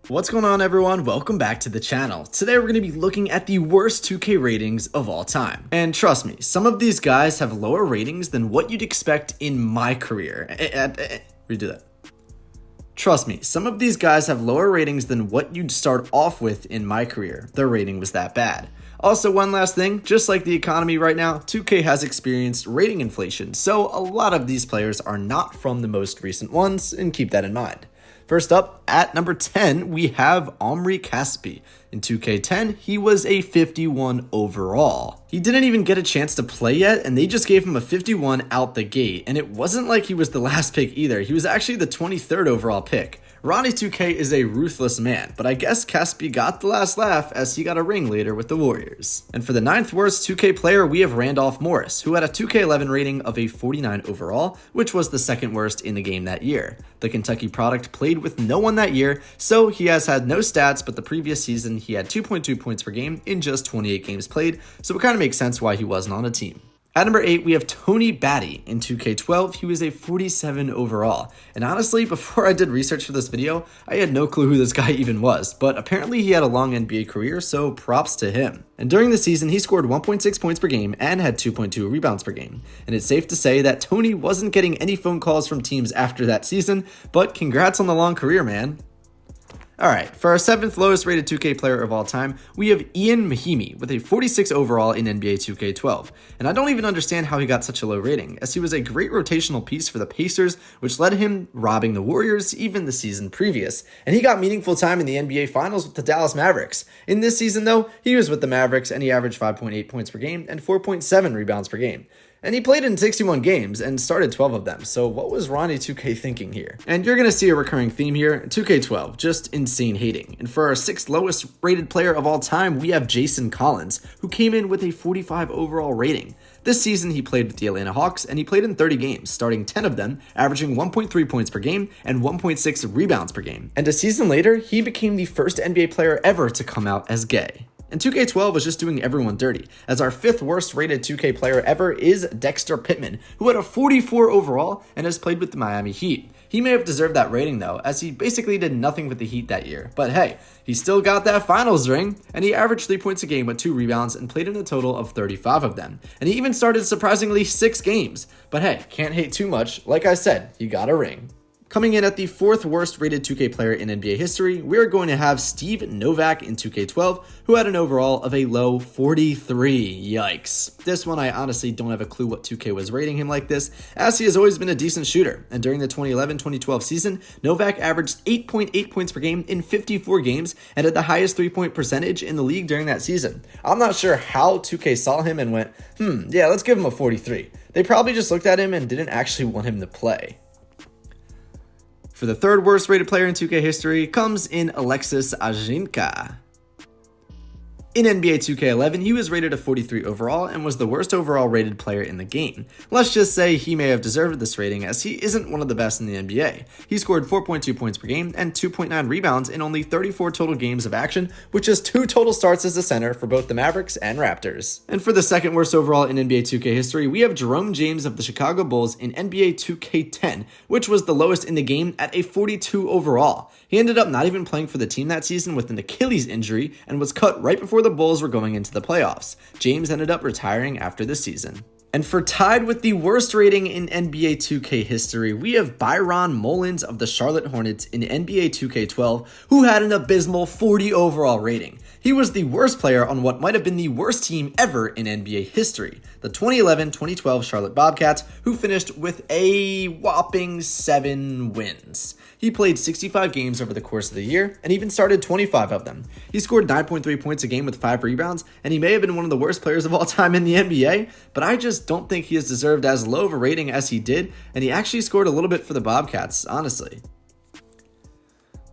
What's going on, everyone? Welcome back to the channel. Today we're going to be looking at the worst 2K ratings of all time. And trust me, some of these guys have lower ratings than what you'd expect in my career. Redo that. Trust me, some of these guys have lower ratings than what you'd start off with in my career. Their rating was that bad. Also, one last thing, just like the economy right now, 2K has experienced rating inflation, so a lot of these players are not from the most recent ones, and keep that in mind. First up, at number 10, we have Omri Caspi. In 2K10, he was a 51 overall. He didn't even get a chance to play yet, and they just gave him a 51 out the gate, and it wasn't like he was the last pick either. He was actually the 23rd overall pick. Ronnie 2K is a ruthless man, but I guess Caspi got the last laugh as he got a ring later with the Warriors. And for the 9th worst 2K player, we have Randolph Morris, who had a 2K11 rating of a 49 overall, which was the 2nd worst in the game that year. The Kentucky product played with no one that year, so he has had no stats, but the previous season he had 2.2 points per game in just 28 games played, so it kind of makes sense why he wasn't on a team. At number 8, we have Tony Batty. In 2K12, he was a 47 overall. And honestly, before I did research for this video, I had no clue who this guy even was, but apparently he had a long NBA career, so props to him. And during the season, he scored 1.6 points per game and had 2.2 rebounds per game. And it's safe to say that Tony wasn't getting any phone calls from teams after that season, but congrats on the long career, man. Alright, for our 7th lowest rated 2K player of all time, we have Ian Mahinmi with a 46 overall in NBA 2K12. And I don't even understand how he got such a low rating, as he was a great rotational piece for the Pacers, which led him robbing the Warriors even the season previous. And he got meaningful time in the NBA Finals with the Dallas Mavericks. In this season though, he was with the Mavericks and he averaged 5.8 points per game and 4.7 rebounds per game. And he played in 61 games and started 12 of them, so what was Ronnie 2K thinking here? And you're gonna see a recurring theme here, 2K12, just insane hating. And for our 6th lowest rated player of all time, we have Jason Collins, who came in with a 45 overall rating. This season he played with the Atlanta Hawks, and he played in 30 games, starting 10 of them, averaging 1.3 points per game and 1.6 rebounds per game. And a season later, he became the first NBA player ever to come out as gay. And 2K12 was just doing everyone dirty, as our 5th worst rated 2K player ever is Dexter Pittman, who had a 44 overall and has played with the Miami Heat. He may have deserved that rating though, as he basically did nothing with the Heat that year, but hey, he still got that finals ring, and he averaged 3 points a game with 2 rebounds and played in a total of 35 of them. And he even started surprisingly 6 games, but hey, can't hate too much, like I said, he got a ring. Coming in at the 4th worst rated 2K player in NBA history, we're going to have Steve Novak in 2K12, who had an overall of a low 43. Yikes. This one I honestly don't have a clue what 2K was rating him like this, as he has always been a decent shooter. And during the 2011-2012 season, Novak averaged 8.8 points per game in 54 games and had the highest 3-point percentage in the league during that season. I'm not sure how 2K saw him and went, yeah, let's give him a 43. They probably just looked at him and didn't actually want him to play. For the 3rd worst rated player in 2K history comes in Alexis Ajinka. In NBA 2K11, he was rated a 43 overall and was the worst overall rated player in the game. Let's just say he may have deserved this rating, as he isn't one of the best in the NBA. He scored 4.2 points per game and 2.9 rebounds in only 34 total games of action, which is 2 total starts as a center for both the Mavericks and Raptors. And for the 2nd worst overall in NBA 2K history, we have Jerome James of the Chicago Bulls in NBA 2K10, which was the lowest in the game at a 42 overall. He ended up not even playing for the team that season with an Achilles injury and was cut right before the Bulls were going into the playoffs. James ended up retiring after the season. And for tied with the worst rating in NBA 2K history, we have Byron Mullins of the Charlotte Hornets in NBA 2K12, who had an abysmal 40 overall rating. He was the worst player on what might have been the worst team ever in NBA history, the 2011-2012 Charlotte Bobcats, who finished with a whopping 7 wins. He played 65 games over the course of the year and even started 25 of them. He scored 9.3 points a game with 5 rebounds, and he may have been one of the worst players of all time in the NBA, but I just don't think he has deserved as low of a rating as he did, and he actually scored a little bit for the Bobcats, honestly.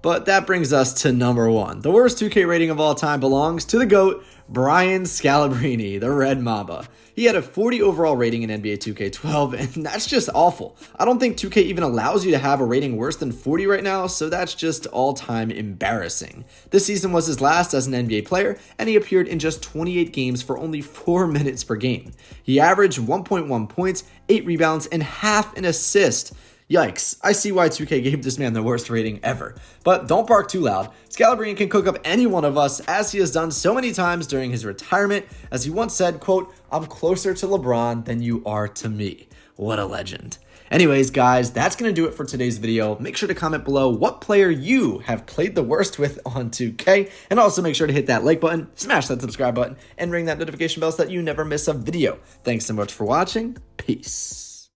But that brings us to number 1. The worst 2K rating of all time belongs to the GOAT, Brian Scalabrine, the Red Mamba. He had a 40 overall rating in NBA 2K12, and that's just awful. I don't think 2K even allows you to have a rating worse than 40 right now, so that's just all-time embarrassing. This season was his last as an NBA player, and he appeared in just 28 games for only 4 minutes per game. He averaged 1.1 points, 8 rebounds, and half an assist. Yikes, I see why 2K gave this man the worst rating ever. But don't bark too loud. Scalabrine can cook up any one of us, as he has done so many times during his retirement, as he once said, quote, "I'm closer to LeBron than you are to me." What a legend. Anyways, guys, that's going to do it for today's video. Make sure to comment below what player you have played the worst with on 2K, and also make sure to hit that like button, smash that subscribe button, and ring that notification bell so that you never miss a video. Thanks so much for watching. Peace.